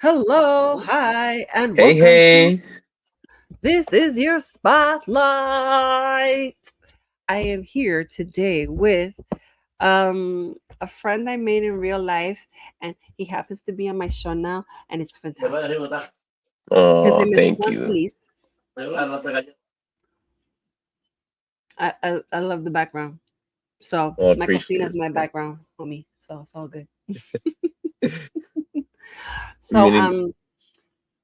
Hello, hi, and Hey, welcome to hey. This is Your Spotlight. I am here today with a friend I made in real life, and he happens to be on my show now, and it's fantastic. His Oh, name is thank Juan you. Felix. I love the background. So Oh, my cocina is appreciate my background, homie. So it's all good. it. So Meaning,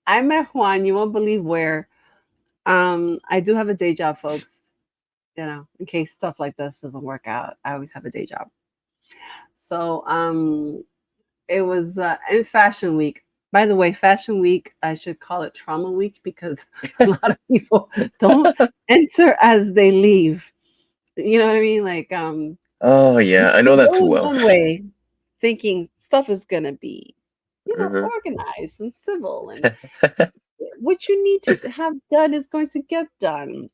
I met Juan. You won't believe where. I do have a day job, folks. In case stuff like this doesn't work out, I always have a day job. So, it was in Fashion Week. By the way, Fashion Week, I should call it Trauma Week because a lot of people don't enter as they leave. You know what I mean? Like, oh, yeah, I know you that too go in well. one way, thinking stuff is gonna be, hmm organized and civil, and what you need to have done is going to get done.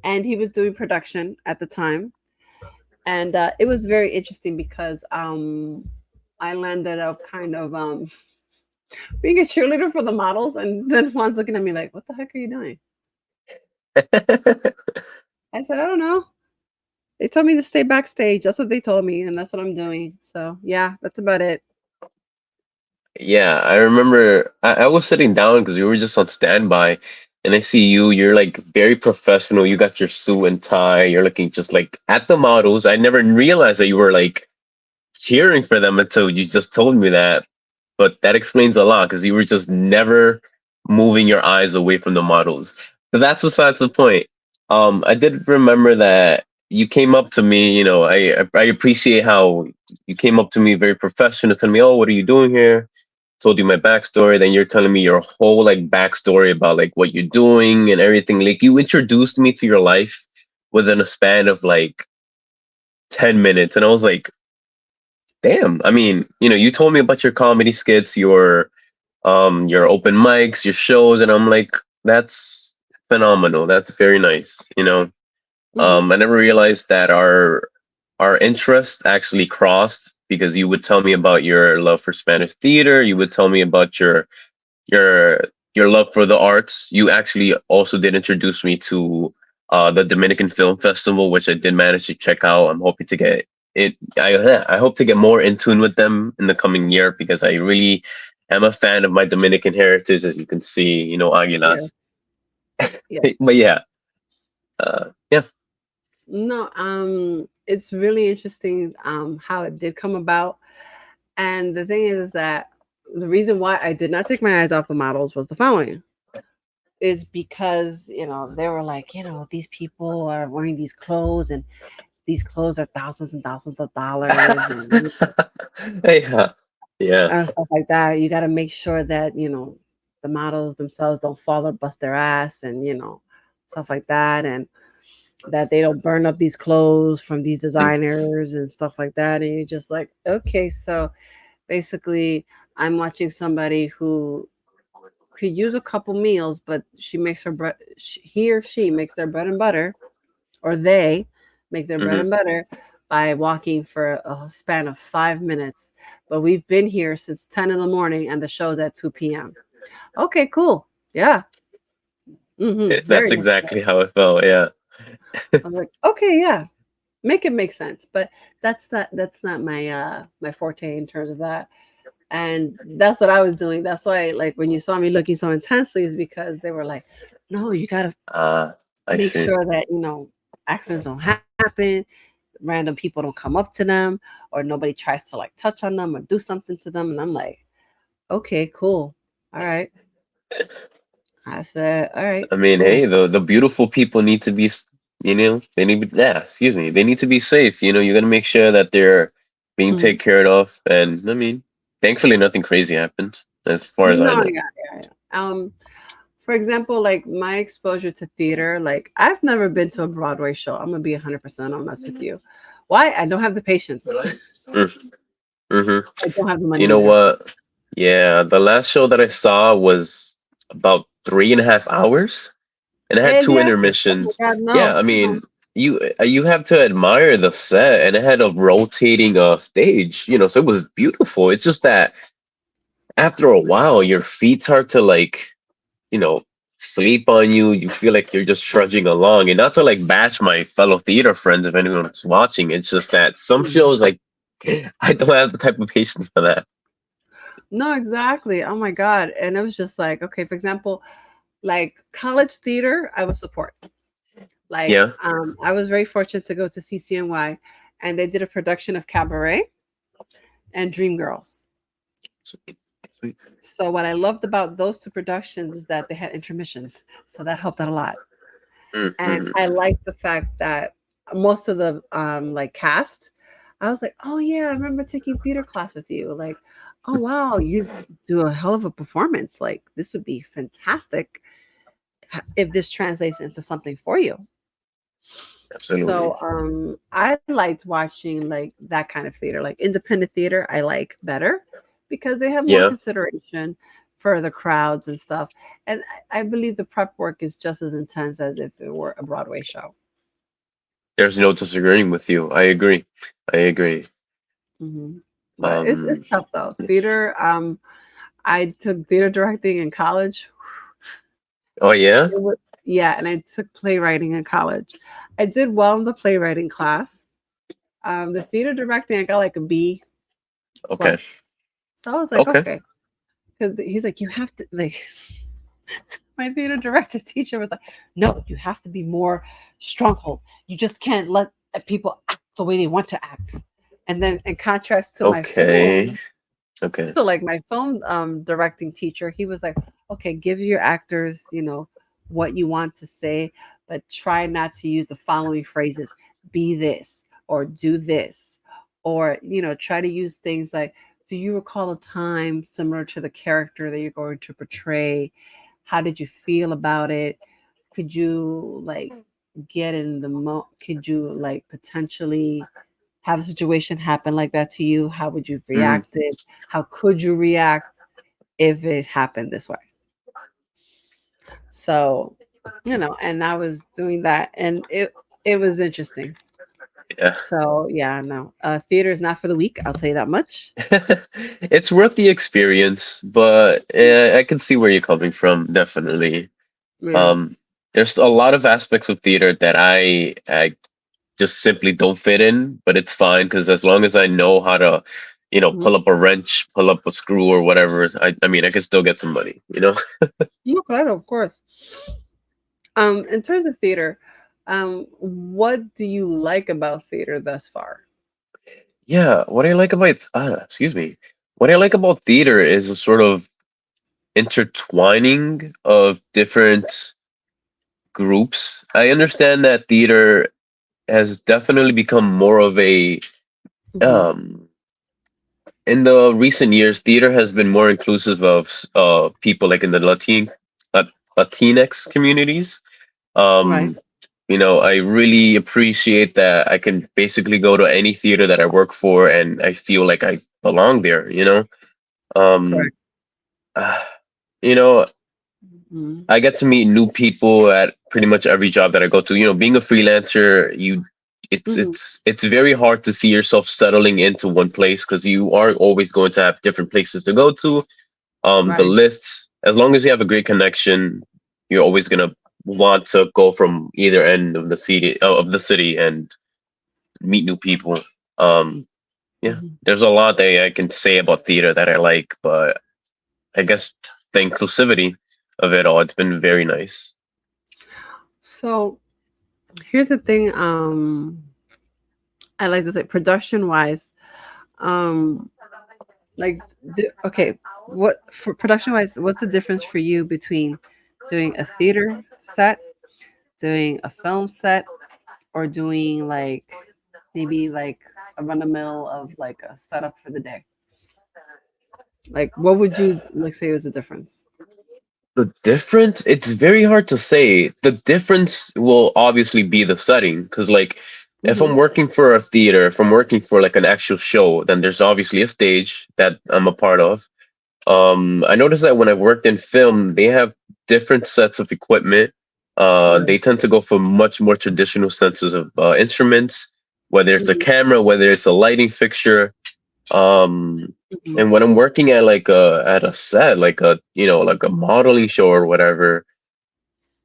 And he was doing production at the time, and it was very interesting because I landed up kind of being a cheerleader for the models, and then Juan's looking at me like, "What the heck are you doing?" I said, "I don't know. They told me to stay backstage. That's what they told me, and that's what I'm doing." So yeah, that's about it. Yeah, I remember I was sitting down because you were just on standby, and I see you. You're like very professional. You got your suit and tie. You're looking just like at the models. I never realized that you were like cheering for them until you just told me that. But that explains a lot because you were just never moving your eyes away from the models. But that's besides the point. I did remember that you came up to me. I appreciate how you came up to me very professional, telling me, "Oh, what are you doing here?" Told you my backstory. Then you're telling me your whole like backstory about like what you're doing and everything. Like you introduced me to your life within a span of like 10 minutes, and I was like, damn. I mean, you told me about your comedy skits, your open mics, your shows, and I'm like, that's phenomenal. That's very nice. Hmm. I never realized that our interests actually crossed because you would tell me about your love for Spanish theater. You would tell me about your your love for the arts. You actually also did introduce me to the Dominican Film Festival, which I did manage to check out. I'm hoping to get it. I hope to get more in tune with them in the coming year because I really am a fan of my Dominican heritage, as you can see. Yeah. Aguilas. But Yes. yeah, yeah. No. It's really interesting how it did come about, and the thing is that the reason why I did not take my eyes off the models was the following: is because they were like, these people are wearing these clothes, and these clothes are thousands and thousands of dollars, and Yeah, yeah. stuff like that. You got to make sure that the models themselves don't fall or bust their ass, and stuff like that, and that they don't burn up these clothes from these designers and stuff like that. And you're just like, okay, so basically I'm watching somebody who could use a couple meals, but she makes her bread. He or she makes their bread and butter, or they make their bread hmm and butter by walking for a span of 5 minutes. But we've been here since 10 in the morning, and the show's at 2 p.m. Okay, cool. Yeah. That's Very nice. exactly how it felt. Yeah. I'm like, okay, yeah, make it make sense. But that's not my forte in terms of that. And that's what I was doing. That's why, like, when you saw me looking so intensely, is because they were like, no, you gotta I make see. sure that accidents don't happen, random people don't come up to them, or nobody tries to like touch on them or do something to them. And I'm like, okay, cool, all right. I said, all right, I mean, cool. hey, the beautiful people need to be, they need to, yeah, excuse me, they need to be safe. You got to make sure that they're being Mhm. taken care of. And I mean, thankfully, nothing crazy happened, as far as I No, know. yeah, yeah, yeah. For example, like my exposure to theater, like I've never been to a Broadway show. I'm gonna be 100% honest with you. Why? I don't have the patience. Mm-hmm. I don't have the You money know either. what? Yeah, the last show that I saw was about 3.5 hours, and it had two Exactly. Oh my intermissions. God, Yeah, no. I mean, you have to admire the set, and it had a rotating stage. So it was beautiful. It's just that after a while, your feet start to like, you know, sleep on you. You feel like you're just trudging along. And not to like bash my fellow theater friends if anyone's watching. It's just that some Mhm. shows like I don't have the type of patience for that. No, exactly. Oh my God. And it was just like, okay, for example, like college theater, I would support. Like, Yeah. I was very fortunate to go to CCNY, and they did a production of Cabaret and Dreamgirls. Sweet. Sweet. So what I loved about those two productions is that they had intermissions, so that helped out a lot. And Mm-hmm. I liked the fact that most of the like cast, I was like, oh yeah, I remember taking theater class with you. Like, oh wow, you do a hell of a performance. Like, this would be fantastic if this translates into something for you. Absolutely. So I liked watching like that kind of theater, like independent theater. I like better because they have more Yeah. consideration for the crowds and stuff. And I believe the prep work is just as intense as if it were a Broadway show. There's no disagreeing with you. I agree. I agree. Hmm. But it's Um, tough though. Theater. I took theater directing in college. oh yeah? It was, yeah, and I took playwriting in college. I did well in the playwriting class. The theater directing, I got like a B Okay. plus. So I was like, Okay. okay. Because he's like, you have to like my theater director teacher was like, no, you have to be more stronghold. You just can't let people act the way they want to act. And then in contrast to my Okay. film, Okay. so like my film directing teacher, he was like, okay, give your actors, what you want to say, but try not to use the following phrases: be this or do this, or try to use things like, do you recall a time similar to the character that you're going to portray? How did you feel about it? Could you like get in the could you like potentially have a situation happen like that to you? How would you have Mm, reacted? How could you react if it happened this way? So, and I was doing that, and it was interesting. yeah. So yeah, no, theater is not for the weak. I'll tell you that much. It's worth the experience, but I can see where you're coming from, definitely. Yeah. Um, there's a lot of aspects of theater that I just simply don't fit in, but it's fine because as long as I know how to, Mhm. pull up a wrench, pull up a screw or whatever, I mean, I can still get some money, you know? No, claro, of course. In terms of theater, what do you like about theater thus far? Yeah, what I like about, excuse me, what I like about theater is a sort of intertwining of different groups. I understand that theater has definitely become more of a, Hmm. um, in the recent years, theater has been more inclusive of people like in the uh, Latinx communities. Right. Um, I really appreciate that I can basically go to any theater that I work for and I feel like I belong there, you know? Um, Correct. uh, you know, Mhm. I get to meet new people at pretty much every job that I go to. Being a freelancer, Mhm. it's very hard to see yourself settling into one place because you are always going to have different places to go to. The Right. lists, as long as you have a great connection, you're always gonna want to go from either end of the city and meet new people. Um, yeah, Mhm. there's a lot that I can say about theater that I like, but I guess the inclusivity of it all, it's been very nice. So here's the thing. I like to say, production wise, um, like, okay, what for production wise? What's the difference for you between doing a theater set, doing a film set, or doing like maybe like a run of mill of like a setup for the day? Like, what would you like say was the difference? The difference, it's very hard to say. The difference will obviously be the setting, because like if Hmm. I'm working for a theater, if I'm working for like an actual show, then there's obviously a stage that I'm a part of. I noticed that when I worked in film, they have different sets of equipment. Right. They tend to go for much more traditional senses of instruments, whether it's a Hmm. camera, whether it's a lighting fixture. Mhm. And when I'm working at a set, like a like a modeling show or whatever,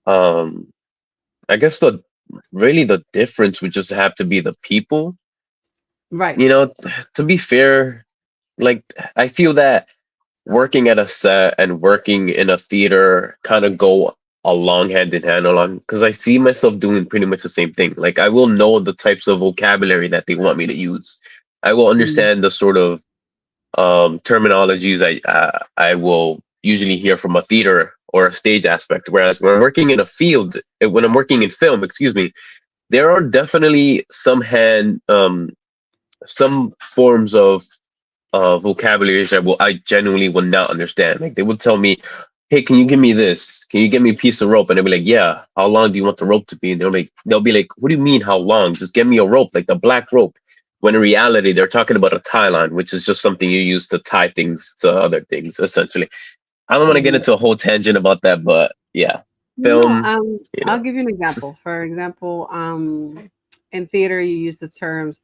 um, I guess the difference would just have to be the people. Right. You know, to be fair, like I feel that working at a set and working in a theater kind of go along hand in hand along because I see myself doing pretty much the same thing. Like I will know the types of vocabulary that they want me to use. I will Mhm. understand the sort of terminologies I will usually hear from a theater or a stage aspect. Whereas when I'm working in a field, when I'm working in film, excuse me, there are definitely some forms of vocabularies that I genuinely will not understand. Like they would tell me, "Hey, can you give me this? Can you give me a piece of rope?" And I'd be like, "Yeah. How long do you want the rope to be?" And they'll be like, "What do you mean how long? Just give me a rope, like the black rope." When in reality, they're talking about a tie line, which is just something you use to tie things to other things, essentially. I don't want to get Mhm. into a whole tangent about that, but yeah, No, film, you I'll know, give you an example. For example, in theater, you use the terms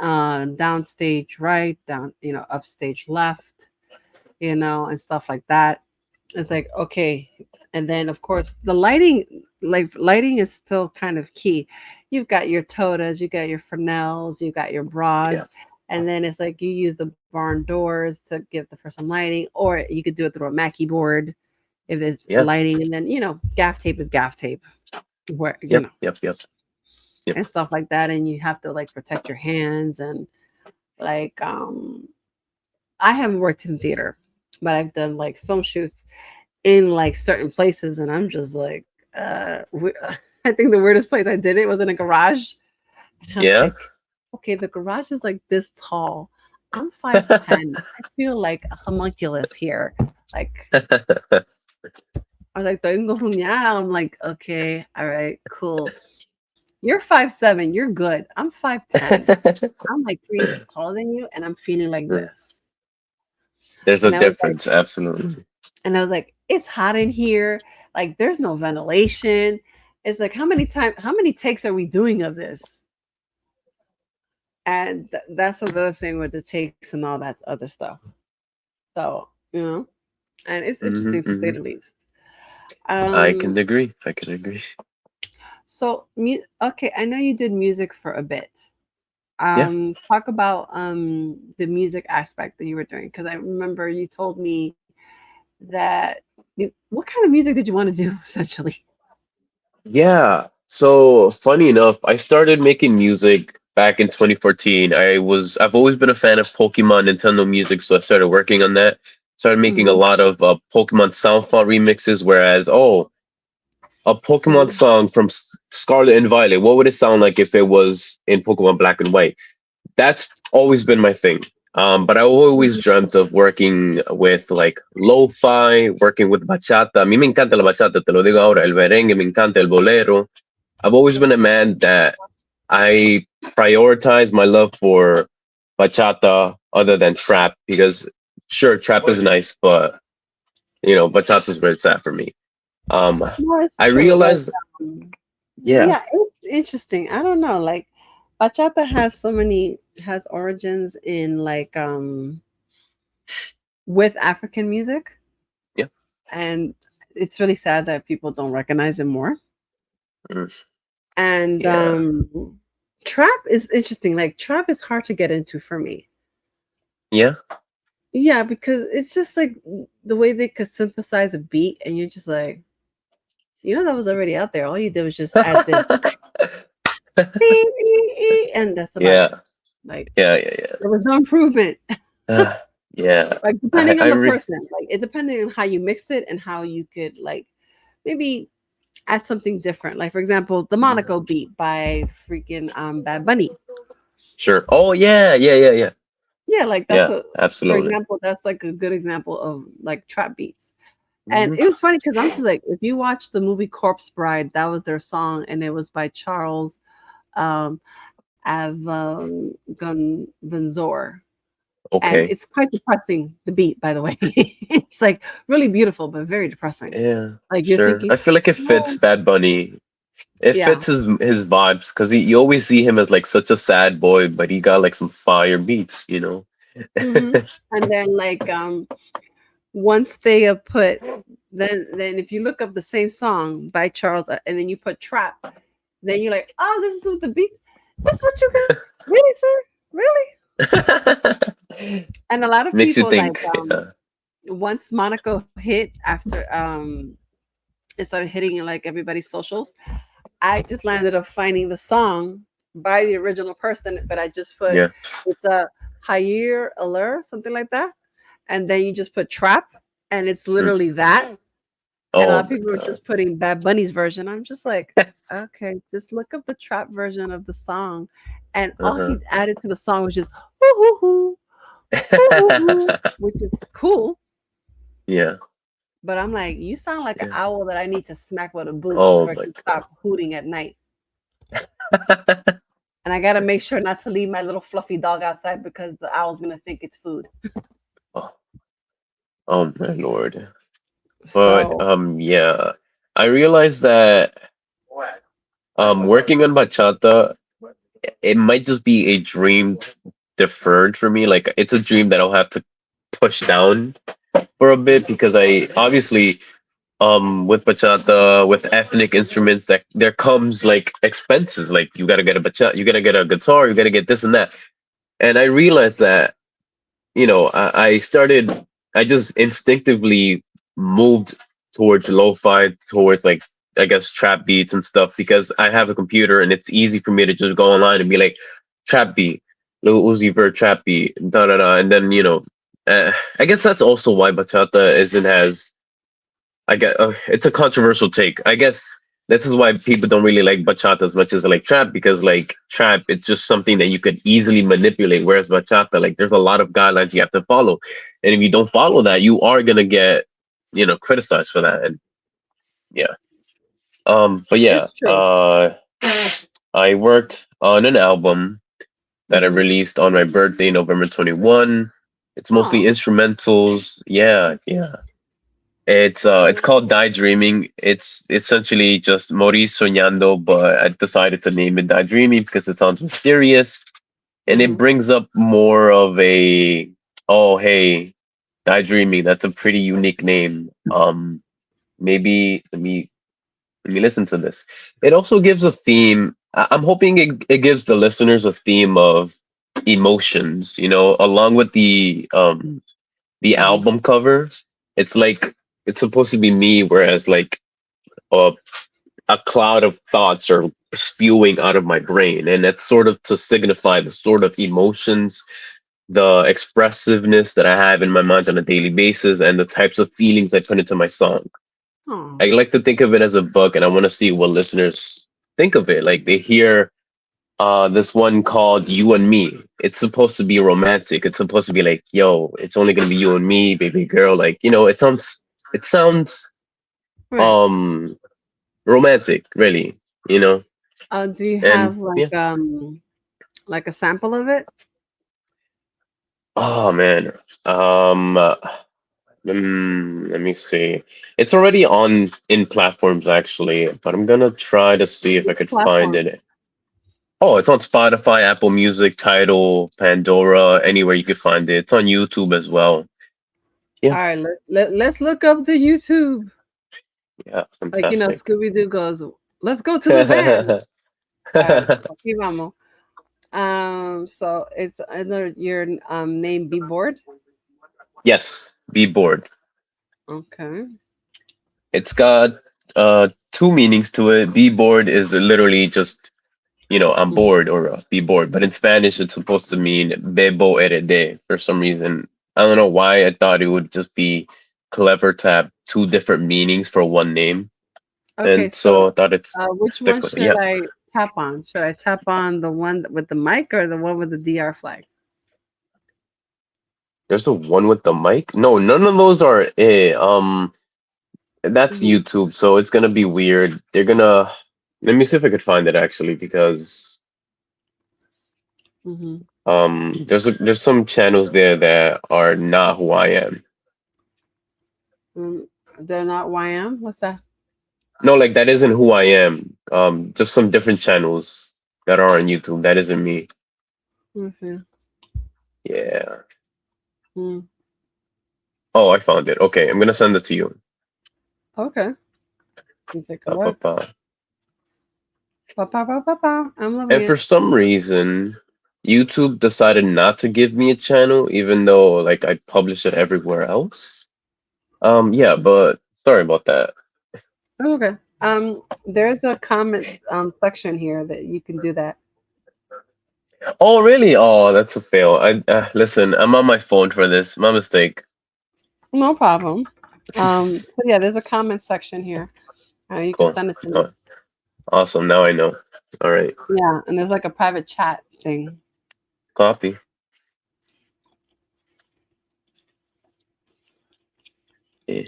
downstage right, down, upstage left, and stuff like that. It's like, okay. And then, of course, the lighting, like lighting is still kind of key. You've got your totas, you got your Fresnels, you got your yeah, broads. And then it's like you use the barn doors to give the person lighting, or you could do it through a Mackie board if there's yeah, lighting. And then, gaff tape is gaff tape, where, yep, yep, yep, yep, and stuff like that. And you have to like protect your hands and like, I haven't worked in theater, but I've done like film shoots in like certain places, and I'm just like, I think the weirdest place I did it was in a garage, and I was yeah. like, okay, the garage is like this tall. I'm 5'10". I feel like a homunculus here. Like I was like, "Tengo ruña." I'm like, okay, all right, cool. You're 5'7". You're good. I'm 5'10". I'm like 3 inches taller than you, and I'm feeling like this. There's a And I was like, difference, absolutely. it's hot in here. Like, there's no ventilation. It's like, how many takes are we doing of this? And that's another thing with the takes and all that other stuff. So, and it's Hmm, interesting to say hmm. the least. I can Um, agree. I can agree. so okay, I know you did music for a bit. Yeah. Talk about the music aspect that you were doing, because I remember you told me that what kind of music did you want to do essentially? Yeah. So funny enough, I started making music back in 2014. I've always been a fan of Pokemon Nintendo music, so I started working on that. Started making a Mhm, lot of Pokemon soundfall remixes. Whereas, a Pokemon mhm, song from Scarlet and Violet, what would it sound like if it was in Pokemon Black and White? That's always been my thing. But I always mhm, dreamt of working with like lo-fi, working with bachata. A mí me encanta la bachata, te lo digo ahora. El merengue, me encanta el bolero. I've always been a man that I prioritize my love for bachata other than trap because sure, trap is nice, but bachata is where it's at for me. Um, no, it's I true, like, realize, um yeah, yeah, it's interesting. I don't know, like, bachata has origins in, like, with African music, yeah, and it's really sad that people don't recognize it more, mm, and, yeah. trap is interesting, like, trap is hard to get into for me. Yeah. Yeah, because it's just, like, the way they could synthesize a beat, and you're just like, that was already out there, all you did was just add this, and that's about it. Yeah, Like, yeah, yeah, yeah. there was no improvement. Uh, yeah, Like, I, depending I on the re person, like, it depended on how you mixed it and how you could, like, maybe add something different. Like, for example, the Mhm. Monaco beat by freaking, Bad Bunny. Sure. Oh yeah, yeah, yeah, yeah, Yeah, like, yeah. for Absolutely. example, that's, like, a good example of, like, trap beats. And Hmm. it was funny because 'cause I'm just like, if you watch the movie Corpse Bride, that was their song, and it was by Charles, um, Gunvenzor. And Okay. it's quite depressing, the beat, by the way. It's, like, really beautiful, but very depressing. Yeah. Like, you're Sure. thinking, I feel like it fits "Well." Bad Bunny. It Yeah. fits his vibes because you always see him as like such a sad boy, but he got like some fire beats. hmm And then like once they have put then if you look up the same song by Charles and then you put trap, then you're like, oh, this is what the beat. That's what you got, really, sir? Really? And a lot of Makes you people like think. Yeah. once Monaco hit after it started hitting in like everybody's socials, I just landed up finding the song by the original person, but I just put Yeah. it's a Higher Allure, something like that. And then you just put trap and it's Mm. literally that. And a lot Oh of my people were god. just putting Bad Bunny's version. I'm just like, okay, just look up the trap version of the song. And all Uh-huh. he added to the song was just hoo hoo hoo, hoo hoo hoo, which is cool. Yeah. But I'm like, you sound like an Yeah. owl that I need to smack with a boot Oh before I my can god. stop hooting at night. And I gotta make sure not to leave my little fluffy dog outside because the owl's gonna think it's food. Oh, oh my lord. But So, yeah. I realized that working on bachata, it might just be a dream deferred for me. Like it's a dream that I'll have to push down for a bit because I obviously with bachata with ethnic instruments that there comes like expenses, like you got to get a bachata, you got to get a guitar, you got to get this and that. And I realized that I started, I just instinctively moved towards lo-fi, towards like, I guess, trap beats and stuff because I have a computer and it's easy for me to just go online and be like, trap beat, Lil Uzi Vert trap beat, da da da. And then, I guess that's also why bachata isn't as I get it's a controversial take. I guess this is why people don't really like bachata as much as they like trap because like trap, it's just something that you could easily manipulate. Whereas bachata, like there's a lot of guidelines you have to follow, and if you don't follow that, you are gonna get criticized for that. And yeah, but yeah, it's true. I worked on an album that I Mhm. released on my birthday, November 21. It's mostly Aw. instrumentals. Yeah, yeah. It's called Die Dreaming. It's essentially just Maurice soñando, but I decided to name it Die Dreaming because it sounds mysterious and it Mhm. brings up more of a oh hey, Die Dreaming. That's a pretty unique name. Maybe let me listen to this. It also gives a theme. I'm hoping it gives the listeners a theme of emotions, along with the Mhm. album cover. It's like it's supposed to be me, whereas like a a cloud of thoughts are spewing out of my brain, and it's sort of to signify the sort of emotions, the expressiveness that I have in my mind on a daily basis, and the types of feelings I put into my song. Aw. I like to think of it as a book, and I want to see what listeners think of it. Like they hear this one called You and Me. It's supposed to be romantic. It's supposed to be like, yo, it's only gonna be you and me, baby girl. Like, it sounds Right. um romantic, really, you know? Do you And have yeah. like a sample of it? Oh man. Um uh, Let me see. It's already on in platforms actually, but I'm gonna try to see if I Which could find platform? it. Oh, it's on Spotify, Apple Music, Tidal, Pandora, anywhere you could find it. It's on YouTube as well. All Yeah. right, let's look up the YouTube. Yeah, Like fantastic. Scooby Doo goes, "Let's go to the van." All right, so aquí vamos. So it's under your name be bored. Yes, be bored. Okay. It's got two meanings to it. Be bored is literally just, I'm Mhm. bored or be bored. But in Spanish, it's supposed to mean bebo herede for some reason. I don't know why I thought it would just be clever to have two different meanings for one name. Okay, And so I so thought it's which one stick with it. should Yeah. I tap on? Should I tap on the one with the mic or the one with the DR flag? There's the one with the mic. No, none of those are it. That's Hmm YouTube, so it's gonna be weird. Let me see if I could find it actually because hmm there's some channels there that are not who I am. They're not YM. What's that? No, like that isn't who I am. Just some different channels that are on YouTube. That isn't me. Okay. Yeah. Hmm. Oh, I found it. Okay, I'm gonna send it to you. Okay. Let me take a Pa, pa, look. pa. Ba, ba, ba, ba, ba. I'm loving And it. for some reason, YouTube decided not to give me a channel, even though like I publish it everywhere else. Yeah, but sorry about that. Oh, okay. There's a comment section here that you can do that. Oh, really? Oh, that's a fail. I listen. I'm on my phone for this. My mistake. No problem. So yeah, there's a comment section here. You can Cool. send it to me. Oh, awesome. Now I know. All right. Yeah, and there's like a private chat thing. Copy. Yeah.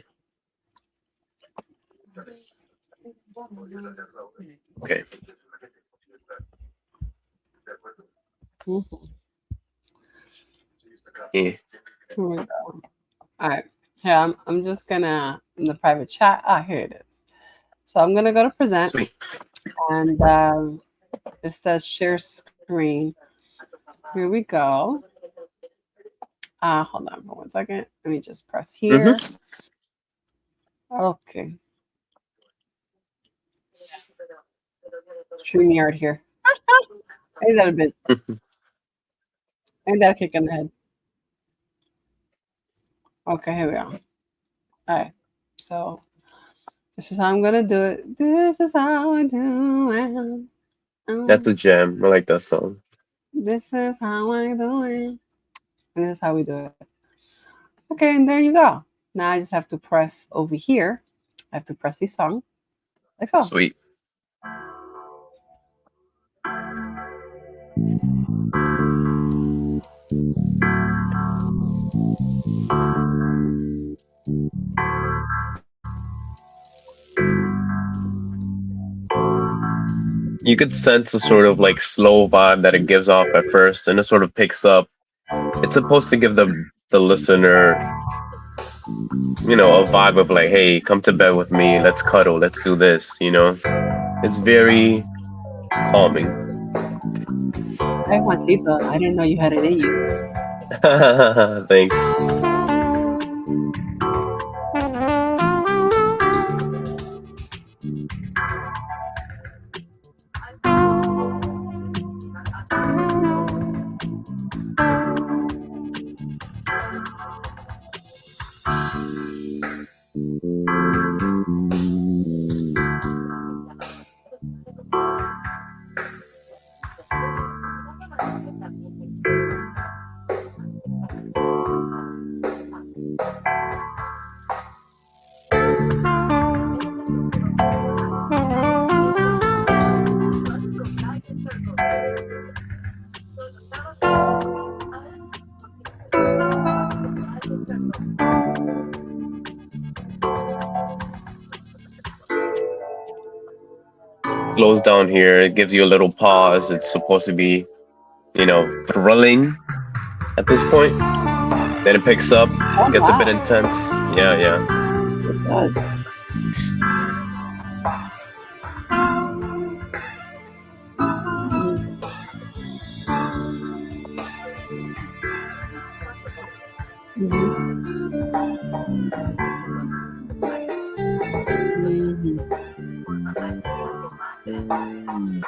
Okay. Mhm. Yeah. Here we go. All right. Here, I'm just gonna in the private chat. Ah, here it is. So I'm gonna go to present, Sweet. and it says share screen. Here we go. Hold on for 1 second. Let me just press here. Mm-hmm. Okay. StreamYard here. Ain't that a bit? Ain't that a kick in the head? Okay, here we go. All right. So this is how I'm gonna do it. This is how I do it. That's a Um, jam. I like that song. this is how I do it. And this is how we do it. Okay, and there you go. Now I just have to press over here. I have to press the song like so. Sweet. You could sense the sort of like slow vibe that it gives off at first, and it sort of picks up. It's supposed to give the listener, a vibe of like, hey, come to bed with me, let's cuddle, let's do this. It's very calming. Hey Juancito, I didn't know you had it in you. Thanks. Slows down here, it gives you a little pause. It's supposed to be, thrilling at this point. Then it picks up, Oh gets a bit wow, intense. Yeah, yeah. it does. Mhm, mhm, mhm.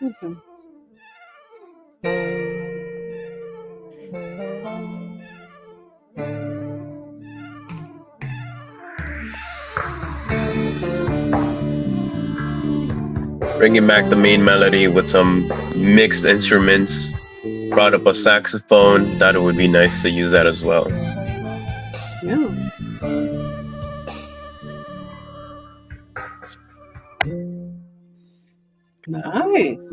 Listen. Bringing back the main melody with some mixed instruments. Brought up a saxophone. Thought it would be nice to use that as well. Yeah, nice.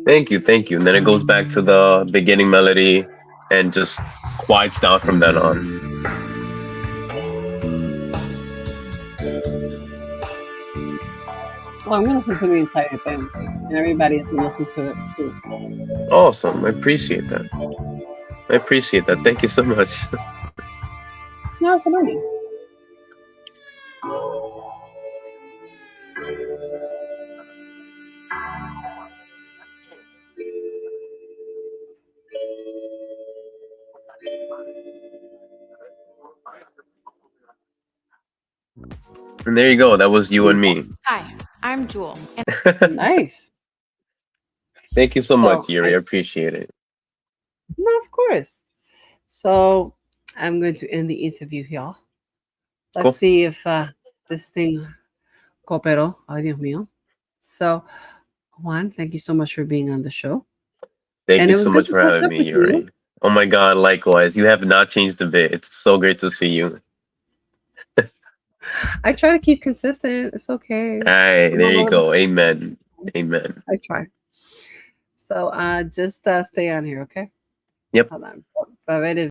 Thank you, thank you. And then it goes back to the beginning melody and just quiets down from then on. Well, I'm gonna listen to the entire thing, and everybody is gonna listen to it too. Awesome. I appreciate that. I appreciate that. Thank you so much. No, it's annoying. And there you go. That was you and me. Hi, I'm Jewel. And Nice. Thank you so So much, Yuri. I appreciate it. no, of course. So I'm going to end the interview here. Let's Cool. see if this thing cooperó. Ay, Dios mío. So, Juan, thank you so much for being on the show. Thank And you it was so good much to for catch having up me, with you. Yuri. Oh my God, likewise. You have not changed a bit. It's so great to see you. I try to keep consistent. It's okay. All right, I'm there all you over the go. Amen. Amen. I try. So just stay on here, okay? Yep. Hold on. A ver if